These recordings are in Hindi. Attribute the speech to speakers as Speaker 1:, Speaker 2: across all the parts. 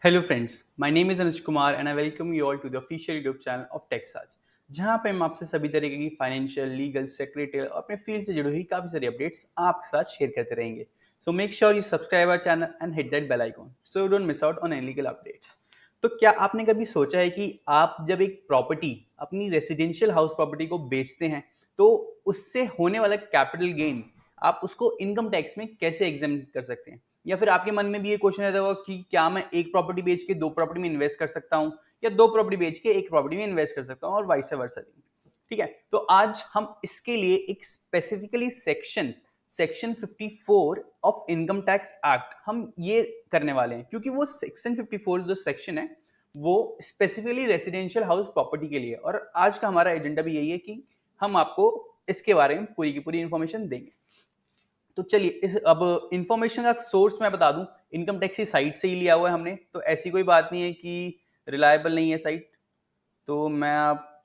Speaker 1: Hello friends, my name is Anuj Kumar and I welcome you all to the official YouTube channel of TechSarge, जहां पे हम आपसे सभी तरीके की फाइनेंशियल, लीगल, सेक्रेटरी और अपने फील्ड से जुड़ी हुई काफी सारी अपडेट्स आपके साथ शेयर करते रहेंगे. So make sure you subscribe our channel and hit that bell icon so you don't miss out on any legal updates. तो क्या आपने कभी सोचा है कि आप जब एक प्रॉपर्टी अपनी रेसिडेंशियल हाउस प्रॉपर्टी को बेचते हैं तो उससे होने वाला कैपिटल गेन आप उसको इनकम टैक्स में कैसे एग्जाम कर सकते हैं? या फिर आपके मन में भी ये क्वेश्चन रहता होगा कि क्या मैं एक प्रॉपर्टी बेच के दो प्रॉपर्टी में इन्वेस्ट कर सकता हूं या दो प्रॉपर्टी बेच के एक प्रॉपर्टी में इन्वेस्ट कर सकता हूं और वाइस वर्सा भी. ठीक है, तो आज हम इसके लिए एक specifically section 54 of income tax act हम ये करने वाले हैं, क्योंकि वो सेक्शन 54 जो सेक्शन है वो स्पेसिफिकली रेसिडेंशियल हाउस प्रॉपर्टी के लिए. और आज का हमारा एजेंडा भी यही है कि हम आपको इसके बारे में पूरी की पूरी इंफॉर्मेशन देंगे. तो चलिए इस अब इंफॉर्मेशन का सोर्स मैं बता दूं, इनकम टैक्स की साइट से ही लिया हुआ है हमने, तो ऐसी कोई बात नहीं है कि रिलायबल नहीं है साइट. तो मैं आप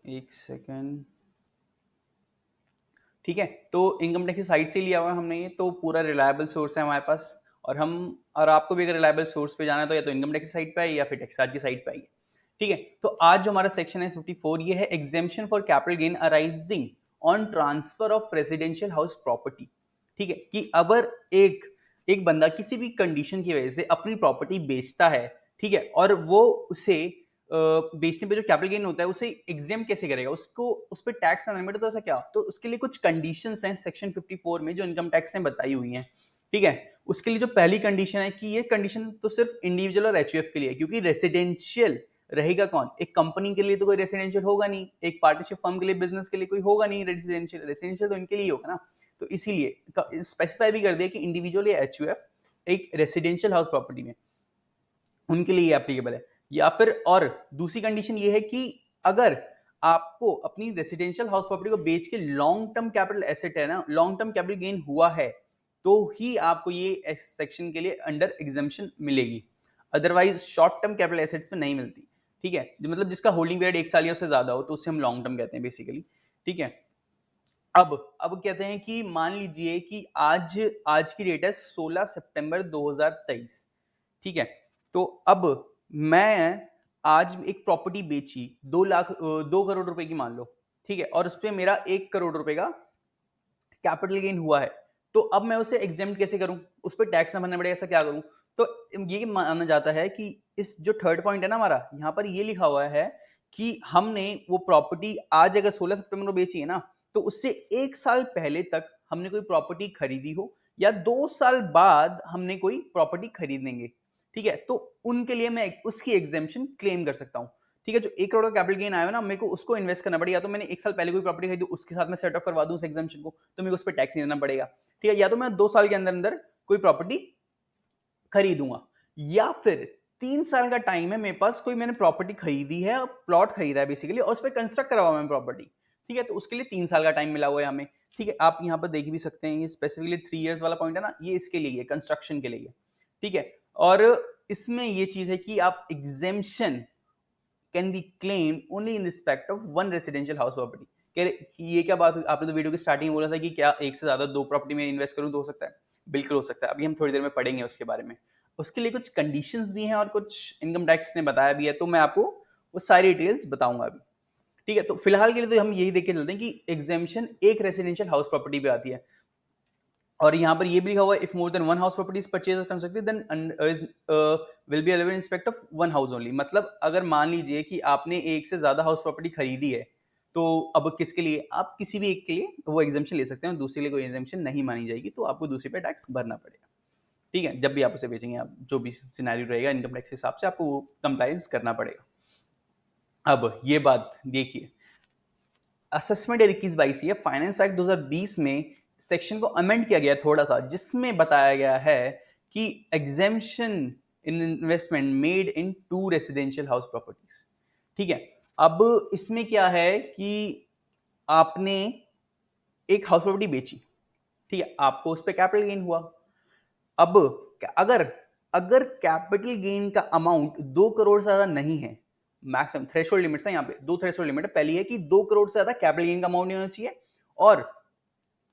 Speaker 1: एक सेकेंड. ठीक है, तो इनकम टैक्स की साइट से ही लिया हुआ है हमने ये, तो पूरा रिलायबल सोर्स है हमारे पास. और आपको भी अगर रिलायबल सोर्स पे जाना है तो या तो इनकम टैक्स की साइट पे आइए या फिर टैक्साज की साइट पे आइए. ठीक है, तो आज जो हमारा सेक्शन है 54 ये है exemption for capital gain arising on transfer of residential house property. ठीक है, कि अगर एक एक बंदा किसी भी कंडीशन की वजह से अपनी प्रॉपर्टी बेचता है, ठीक है, और वो उसे बेचने पे जो कैपिटल गेन होता है उसे एग्जाम कैसे करेगा, उसको उस पर टैक्स ना लिमिट, तो ऐसा क्या, तो उसके लिए कुछ कंडीशंस हैं सेक्शन 54 में जो इनकम टैक्स ने बताई हुई हैं. ठीक है, उसके लिए जो पहली कंडीशन है कि ये कंडीशन तो सिर्फ इंडिविजुअल और एचयूएफ के लिए, क्योंकि रेसिडेंशियल रहेगा कौन, एक कंपनी के लिए तो कोई रेसिडेंशियल होगा नहीं, एक पार्टनरशिप फर्म के लिए, बिजनेस के लिए कोई होगा नहीं रेसिडेंशियल. रेसिडेंशियल तो इनके लिए होगा ना. तो इसीलिए स्पेसिफाई भी कर दिया कि इंडिविजुअल या एचयूएफ एक रेसिडेंशियल हाउस प्रॉपर्टी में उनके लिए एप्लीकेबल है. या फिर और दूसरी कंडीशन ये है कि अगर आपको अपनी रेसिडेंशियल हाउस प्रॉपर्टी को बेच के लॉन्ग टर्म कैपिटल एसेट है ना, लॉन्ग टर्म कैपिटल गेन हुआ है, तो ही आपको ये सेक्शन के लिए अंडर एग्जाम्पशन मिलेगी. Otherwise short term capital assets में नहीं मिलती. ठीक है, जो मतलब जिसका होल्डिंग पीरियड 1 साल या उससे ज्यादा हो तो उसे हम लॉन्ग टर्म कहते हैं बेसिकली. ठीक है, अब कहते हैं कि मान लीजिए कि आज आज की डेट है 16 सितंबर 2023. ठीक है, तो अब मैं आज एक प्रॉपर्टी बेची 2 करोड़ रुपए की मान लो. ठीक है, और उस पर मेरा 1 करोड़ रुपए का कैपिटल गेन हुआ है. तो अब मैं उसे एग्जेम्प्ट कैसे करूं, उस पर टैक्स ना भरना पड़ेगा, ऐसा क्या करूं? तो ये माना जाता है कि इस जो थर्ड पॉइंट है ना हमारा, यहां पर ये लिखा हुआ है कि हमने वो प्रॉपर्टी आज अगर 16 सितंबर को बेची है ना, तो उससे 1 साल पहले तक हमने कोई प्रॉपर्टी खरीदी हो या 2 साल बाद हमने कोई प्रॉपर्टी खरीदेंगे. ठीक है, तो उनके लिए मैं उसकी एग्जेम्पशन क्लेम कर सकता हूं. ठीक है, जो 1 करोड़ का कैपिटल गेन आया ना, मेरे को उसको इन्वेस्ट करना पड़ेगा. तो मैंने 1 साल पहले कोई प्रॉपर्टी खरीदी, उसके साथ मैं सेट ऑफ करवा दूं उस एग्जाम्पशन को, तो मेरे को उस पर टैक्स नहीं देना पड़ेगा. ठीक है, या तो मैं 2 साल के अंदर अंदर कोई प्रॉपर्टी खरीदूंगा, या फिर 3 साल का टाइम है मेरे पास, कोई मैंने प्रॉपर्टी खरीदी है, प्लॉट खरीदा है बेसिकली, और उस पर कंस्ट्रक्ट करवा मैंने प्रॉपर्टी. ठीक है, तो उसके लिए 3 साल का टाइम मिला हुआ है हमें. ठीक है, आप यहाँ पर देख भी सकते हैं, ये स्पेसिफिकली 3 इयर्स वाला पॉइंट है ना, ये इसके लिए कंस्ट्रक्शन के लिए. ठीक है, और इसमें ये चीज है कि आप exemption can be claim only in respect of one residential house property. ये क्या बात हुई, आपने तो वीडियो की स्टार्टिंग में बोला था कि क्या एक से ज्यादा दो प्रॉपर्टी में इन्वेस्ट करूं तो हो सकता है. बिल्कुल हो सकता है, अभी हम थोड़ी देर में पढ़ेंगे उसके बारे में. उसके लिए कुछ कंडीशंस भी हैं और कुछ इनकम टैक्स ने बताया भी है, तो मैं आपको वो सारी डिटेल्स बताऊंगा अभी. ठीक है, तो फिलहाल के लिए तो हम यही देख के चलते हैं कि एग्जेम्पशन एक रेसिडेंशियल हाउस प्रॉपर्टी पे आती है. और यहाँ पर ये भी लिखा हुआ है, if more than one house property is purchase और constructed then will be available in respect of one house only. मतलब अगर मान लीजिए कि आपने एक से ज्यादा हाउस प्रॉपर्टी खरीदी है, तो अब किसके लिए, आप किसी भी एक के लिए वो एग्जाम्पशन ले सकते हैं, दूसरे के लिए कोई एग्जाम्पशन नहीं मानी जाएगी, तो आपको दूसरे पे टैक्स भरना पड़ेगा. ठीक है, जब भी आप उसे बेचेंगे, आप जो भी सिनेरियो रहेगा इनकम टैक्स के हिसाब से आपको वो कंप्लायंस करना पड़ेगा. अब ये बात देखिए, असेसमेंट 21-22 ये फाइनेंस एक्ट 2020 में सेक्शन को अमेंड किया गया थोड़ा सा, जिसमें बताया गया है कि exemption in investment made in two residential house properties. ठीक है, अब इसमें क्या है कि आपने एक हाउस प्रॉपर्टी बेची, ठीक है, आपको उस पर कैपिटल गेन हुआ. अब अगर अगर कैपिटल गेन का अमाउंट 2 करोड़ से ज्यादा नहीं है, मैक्सिमम थ्रेशोल्ड लिमिट है यहाँ पे, दो थ्रेशोल्ड लिमिट है. पहली है कि 2 करोड़ से ज्यादा कैपिटल गेन का अमाउंट नहीं होना चाहिए और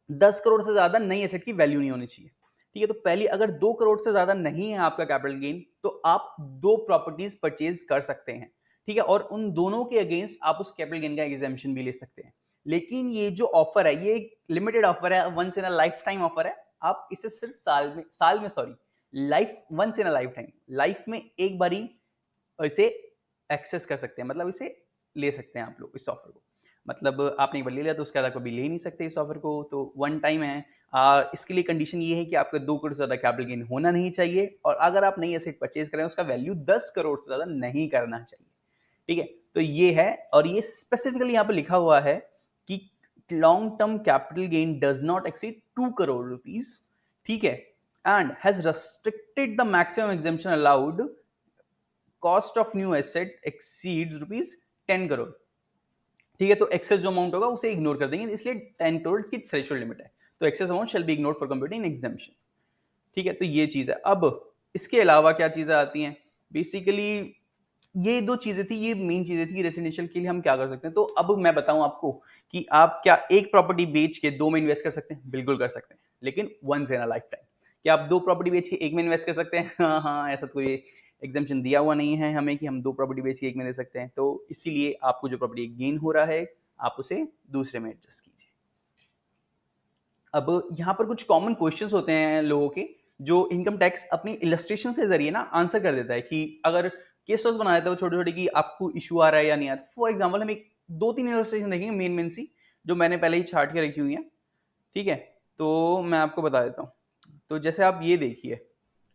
Speaker 1: 10 करोड़ से ज्यादा नई एसेट की वैल्यू नहीं होनी चाहिए. ठीक है, तो पहली अगर 2 करोड़ से ज्यादा नहीं है आपका कैपिटल गेन तो आप 2 प्रॉपर्टीज परचेज कर सकते हैं। ठीक है, और उन दोनों के अगेंस्ट आप उस कैपिटल गेन का एग्जेम्पशन भी ले सकते हैं। लेकिन ये जो ऑफर है ये एक लिमिटेड ऑफर है, once in a lifetime offer है। आप इसे सिर्फ साल में sorry life once in a lifetime, life में एक बारी इसे एक्सेस कर सकते हैं, मतलब इसे ले सकते हैं आप लोग इस ऑफर को। मतलब आपने एक बार ले लिया तो उसके बाद कभी ले नहीं सकते इस ऑफर को, तो वन टाइम है। इसके लिए कंडीशन ये है कि आपका 2 करोड़ से ज्यादा कैपिटल गेन होना नहीं चाहिए, और अगर आप नई एसेट परचेज करें उसका वैल्यू 10 करोड़ से ज्यादा नहीं करना चाहिए। ठीक है, तो ये है, और ये स्पेसिफिकली यहाँ पे लिखा हुआ है कि long term capital gain does not exceed 2 crore rupees. ठीक है, and has restricted the maximum exemption allowed cost of new asset exceeds rupees 10 crore. ठीक है, तो एक्सेस जो अमाउंट होगा उसे इग्नोर कर देंगे, इसलिए 10 करोड़ की थ्रेशोल्ड लिमिट है, तो excess amount shall be ignored for computing exemption. ठीक है, तो ये चीज है। अब इसके अलावा क्या चीजें आती हैं, बेसिकली ये दो चीजें थी, ये मेन चीजें थी रेसिडेंशियल के लिए हम क्या कर सकते हैं। तो अब मैं बताऊं आपको कि आप क्या एक प्रॉपर्टी बेच के दो में इन्वेस्ट कर सकते हैं, बिल्कुल कर सकते हैं, लेकिन once in a lifetime. क्या आप दो प्रॉपर्टी बेच के एक में इन्वेस्ट कर सकते हैं? हाँ हाँ, ऐसा कोई एग्जाम्पशन दिया हुआ नहीं है हमें कि हम दो प्रॉपर्टी बेच के एक में दे सकते हैं, तो इसीलिए आपको जो प्रॉपर्टी गेन हो रहा है आप उसे दूसरे में एडजस्ट कीजिए। अब यहाँ पर कुछ कॉमन क्वेश्चंस होते हैं लोगों के, जो इनकम टैक्स अपनी इलस्ट्रेशन के जरिए ना आंसर कर देता है कि अगर केस स्टडीज बना देता है वो छोटे छोटे कि आपको इशू आ रहा है या नहीं आ रहा। फॉर एग्जाम्पल हम एक 2-3 इलस्ट्रेशन देखेंगे मेन मेन सी, जो मैंने पहले ही छाट के रखी हुई है। ठीक है, तो मैं आपको बता देता हूँ। तो जैसे आप ये देखिए,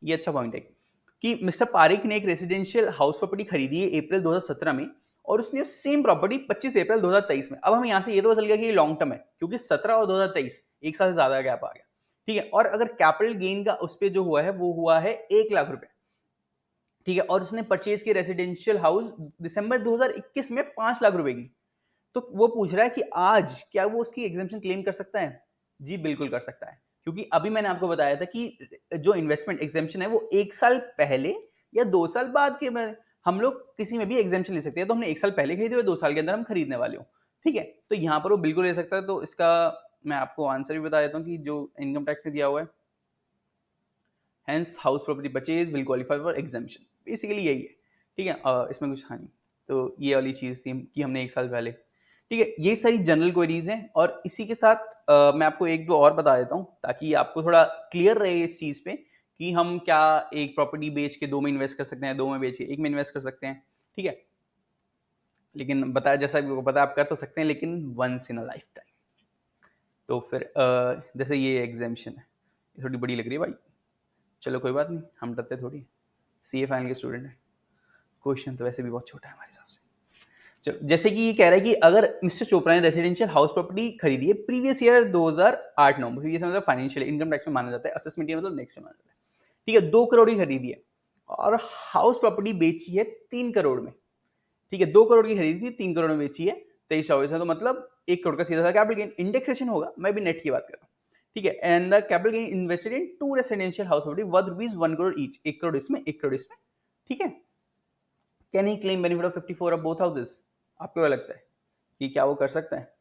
Speaker 1: ये अच्छा पॉइंट है कि मिस्टर पारिक ने एक रेसिडेंशियल हाउस प्रॉपर्टी खरीदी है अप्रैल 2017 में, और उसने सेम प्रॉपर्टी 25 अप्रैल 2023 में। अब हमें यहाँ से ये तो पता चल गया कि ये लॉन्ग टर्म है, क्योंकि 17 और 2023 एक साल से ज्यादा गैप आ गया। ठीक है, और अगर कैपिटल गेन का उस पर जो हुआ है वो हुआ है 1 लाख रुपए। ठीक है, और उसने परचेज की रेसिडेंशियल हाउस दिसंबर 2021 में 5 लाख रुपए की। तो वो पूछ रहा है कि आज क्या वो उसकी एग्जेम्पशन क्लेम कर सकता है? जी बिल्कुल कर सकता है, क्योंकि अभी मैंने आपको बताया था कि जो इन्वेस्टमेंट एग्जेम्पशन है वो 1 साल पहले या 2 साल बाद के में हम लोग किसी में भी एग्जेम्पशन ले सकते हैं। तो हमने 1 साल पहले खरीदे हुए 2 साल के अंदर हम खरीदने वाले हो। ठीक है, तो यहाँ पर वो बिल्कुल ले सकता है। तो इसका मैं आपको आंसर भी बता देता हूँ कि जो इनकम टैक्स ने दिया हुआ है, hence house property purchase will qualify for exemption, basically यही है। ठीक है, इसमें कुछ था नहीं, तो ये वाली चीज थी कि हमने 1 साल पहले। ठीक है, ये सारी जनरल क्वेरीज हैं, और इसी के साथ मैं आपको एक दो और बता देता हूँ ताकि आपको थोड़ा क्लियर रहे इस चीज पे कि हम क्या एक प्रॉपर्टी बेच के दो में इन्वेस्ट कर सकते हैं, दो में बेच के एक में इन्वेस्ट कर सकते हैं। ठीक है, लेकिन बताया जैसा कि पता आप कर तो सकते हैं, लेकिन once in a lifetime. तो फिर जैसे ये एग्जाम्शन है, थोड़ी बड़ी लग रही है भाई, चलो कोई बात नहीं, हम डरते थोड़ी, सीए फाइनल के स्टूडेंट हैं, क्वेश्चन तो वैसे भी बहुत छोटा है हमारे हिसाब से। चलो, जैसे कि ये कह रहा है कि अगर मिस्टर चोपड़ा ने रेसिडेंशियल हाउस प्रॉपर्टी खरीदी है प्रीवियस ईयर 2008-9 में, प्रीवियस मतलब फाइनेंशियल इनकम टैक्स में माना जाता है, असेसमेंट ईयर मतलब नेक्स्ट माना जाता है। ठीक है, 2 करोड़ की खरीदी है और हाउस प्रॉपर्टी बेची है 3 करोड़ में। ठीक है, 2 करोड़ की खरीदी थी, 3 करोड़ में बेची है 23 में, तो मतलब 1 करोड़ का सीधा सा कैपिटल गेन। इंडेक्सेशन होगा, मैं भी नेट की बात कर रहा हूँ। ठीक है, and the capital gain invested in 2 residential house property worth rupees 1 crore each, 1 crore इसमें 1 करोड़ इसमें। ठीक है, can he claim benefit of 54 of both houses? आपको क्या लगता है कि क्या वो कर सकता है?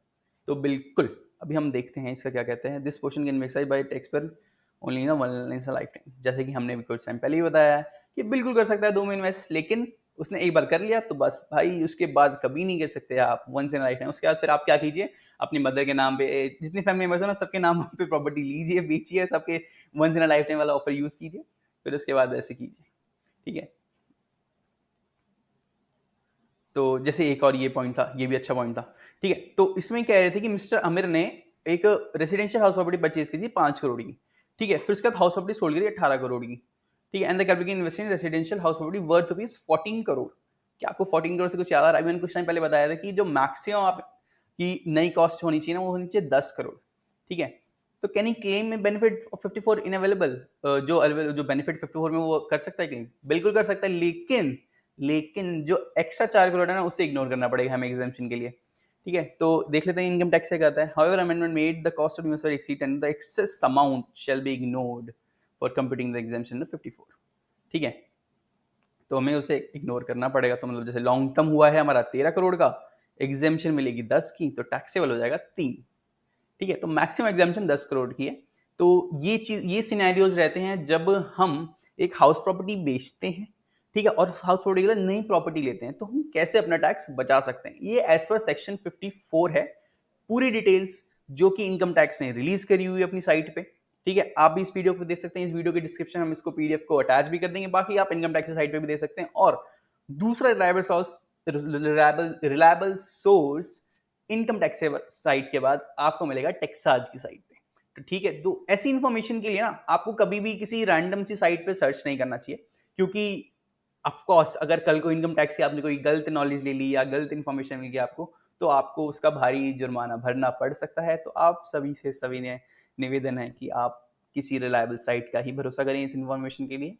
Speaker 1: तो बिल्कुल, अभी हम देखते हैं इसका क्या कहते हैं। This portion can be exercised by taxpayer only in once a lifetime, जैसे कि हमने भी कुछ टाइम पहले ही बताया है कि बिल्कुल कर सकता है दो में इन्वेस्ट, लेकिन उसने एक बार कर लिया तो बस भाई उसके बाद कभी नहीं कर सकते आप, वंस इन लाइफ टाइम। उसके बाद फिर आप क्या कीजिए, अपनी मदर के नाम पे जितनी फैमिली मेंबर्स है ना सबके नाम पे प्रॉपर्टी लीजिए, बेचिए, सबके वंस इन लाइफ टाइम वाला ऑफर यूज कीजिए, फिर उसके बाद ऐसे कीजिए। ठीक है, तो जैसे एक और ये पॉइंट था, ये भी अच्छा पॉइंट था। ठीक है, तो इसमें कह रहे थे कि मिस्टर आमिर ने एक रेसिडेंशियल हाउस प्रॉपर्टी परचेज की थी 5 करोड़ की। ठीक है, फिर उसके बाद हाउस प्रॉपर्टी सोल्ड करी 18 करोड़ की। ठीक है, and the capital invest in residential house property worth rupees 14 crore. क्या आपको 14 करोड़ से कुछ याद आ रहा है? मैंने कुछ टाइम पहले बताया था कि जो मैक्सिमम आप की नई कॉस्ट होनी चाहिए ना वो होनी चाहिए 10 करोड़। ठीक है, तो कैन ही क्लेम में बेनिफिट ऑफ 54 इन अवेलेबल, जो बेनिफिट 54 में वो कर सकता है क्लेम? बिल्कुल कर सकता है, लेकिन जो एक्स्ट्रा 4 करोड़ है ना उसे इग्नोर करना पड़ेगा हमें एग्जाम्पशन के लिए। ठीक है, तो देख लेते हैं इनकम टैक्स क्या कहता है। However amendment made the cost of investment exceed and the excess amount shall be ignored for computing the exemption 54। ठीक है, तो हमें उसे इग्नोर करना पड़ेगा। तो मतलब जैसे लॉन्ग टर्म हुआ है हमारा 13 करोड़ का, एग्जाम्पशन मिलेगी 10 की, तो टैक्सेबल हो जाएगा 3। ठीक है, तो मैक्सिमम एग्जाम्पशन 10 करोड़ की है। तो ये सिनेरियोज रहते हैं जब हम एक हाउस प्रॉपर्टी बेचते हैं, ठीक है, और उस हाउस प्रॉपर्टी के लिए नई प्रॉपर्टी लेते हैं, तो हम कैसे अपना टैक्स बचा सकते हैं। ये एज पर सेक्शन 54 है, पूरी डिटेल्स जो कि इनकम टैक्स ने रिलीज करी हुई है अपनी साइट पे, ठीक है। आप भी इस वीडियो को देख सकते हैं, इस वीडियो के डिस्क्रिप्शन हम इसको पीडीएफ को अटैच भी कर देंगे, बाकी आप इनकम टैक्स साइट पे भी देख सकते हैं। और दूसरा reliable source income tax site के बाद आपको मिलेगा टेक्साज की साइट पे। तो ठीक है, तो ऐसी इंफॉर्मेशन के लिए ना आपको कभी भी किसी रैंडम सी साइट पे सर्च नहीं करना चाहिए, क्योंकि ऑफ कोर्स अगर कल को इनकम टैक्स की आपने कोई गलत नॉलेज ले ली या गलत इन्फॉर्मेशन मिल गई आपको, तो आपको उसका भारी जुर्माना भरना पड़ सकता है। तो आप सभी से सविनय निवेदन है कि आप किसी रिलायबल साइट का ही भरोसा करें इस इन्फॉर्मेशन के लिए।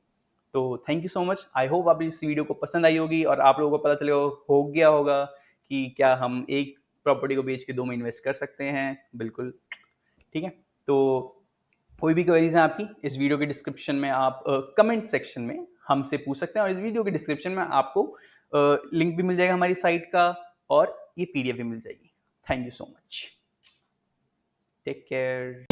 Speaker 1: तो thank you so much. I hope आप इस वीडियो को पसंद आई होगी और आप लोगों को पता चले हो गया होगा कि क्या हम एक प्रॉपर्टी को बेच के 2 में इन्वेस्ट कर सकते हैं। बिल्कुल, ठीक है। तो कोई भी क्वेरीज है आपकी, इस वीडियो के डिस्क्रिप्शन में आप कमेंट सेक्शन में हमसे पूछ सकते हैं, और इस वीडियो के डिस्क्रिप्शन में आपको लिंक भी मिल जाएगा हमारी साइट का, और ये पीडीएफ भी मिल जाएगी। Thank you so much, take care.